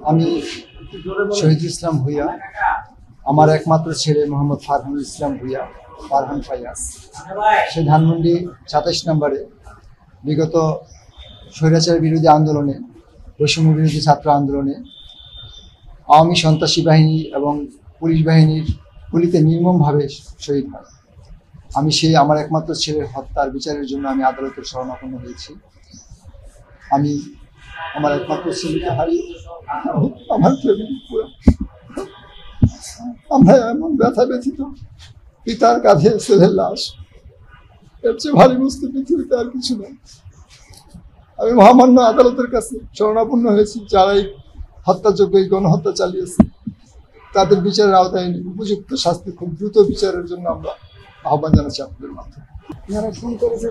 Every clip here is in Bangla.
আমি শহীদ ইসলাম ভুইয়া, আমার একমাত্র ছেলে মোহাম্মদ ফারহানুল ইসলাম ভুইয়া, ফারহান ফাইয়াজ, সে ধানমন্ডি ২৭ নম্বরে বিগত স্বৈরাচার বিরোধী আন্দোলনে, বৈষম্য বিরোধী ছাত্র আন্দোলনে আওয়ামী সন্ত্রাসী বাহিনী এবং পুলিশ বাহিনীর গুলিতে নির্মমভাবে শহীদ হয়। আমি সেই আমার একমাত্র ছেলের হত্যার বিচারের জন্য আমি আদালতের শরণাপন্ন হয়েছি। আমি আমার একমাত্র ছেলেকে হারিয়ে আমার আমরা এমন ব্যথা ব্যথিত, পিতার কাঁধে ছেলের লাশ, এর চেয়ে ভারী বস্তু পৃথিবীতে আর কিছু নেই। আমি মহামান্য আদালতের কাছে শরণাপন্ন হয়েছি, যারা এই হত্যাযোগ্য এই গণহত্যা চালিয়েছে তাদের বিচারের আওতায় উপযুক্ত শাস্তি খুব দ্রুত বিচারের জন্য আমরা আহ্বান জানাচ্ছি আপনাদের মাধ্যমে। যারা ফোন করেছে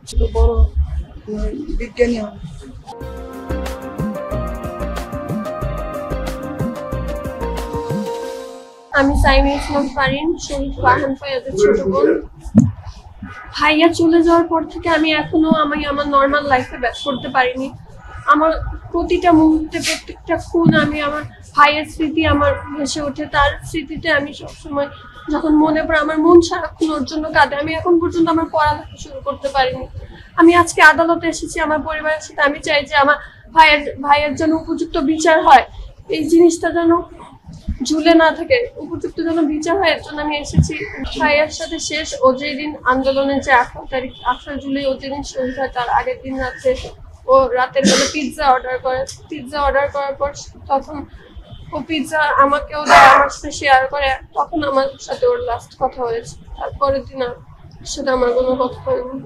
ছিল বড় বিজ্ঞানী হবে। আমি সাইমা ইসলাম ফারিন, শহীদ ফারহান ফাইয়াজের ছোট বোন। ভাইয়া চলে যাওয়ার পর থেকে আমি এখনো আমার নর্মাল লাইফে ব্যাক করতে পারিনি। আমার প্রতিটা মুহূর্তে, প্রত্যেকটা ক্ষণ আমি আমার ভাইয়ের স্মৃতি আমার ভেসে ওঠে। তার স্মৃতিতে আমি সবসময় যখন মনে পড়ে আমার মন সারাক্ষণ ওর জন্য কাঁদে। আমি এখন পর্যন্ত আমার পড়ালেখা শুরু করতে পারিনি। আমি আজকে আদালতে এসেছি আমার পরিবারের সাথে। আমি চাই যে আমার ভাইয়ের যেন উপযুক্ত বিচার হয়, এই জিনিসটা যেন ঝুলে না থাকে, উপযুক্ত যেন বিচার হয়, এর জন্য আমি এসেছি। ভাইয়ের সাথে শেষ ও যেদিন আন্দোলনের যে 18 জুলাই ও যেদিন শহীদ হয়, তার আগের দিন রাত্রে ও রাতের বেলা পিৎজা অর্ডার করে। পিৎজা অর্ডার করার পর তখন ও পিৎজা আমাকেও দেয়, আমার সাথে শেয়ার করে। তখন আমার সাথে ওর লাস্ট কথা হয়েছে। তারপরের দিন আর সাথে আমার কোনো কথা হয়নি।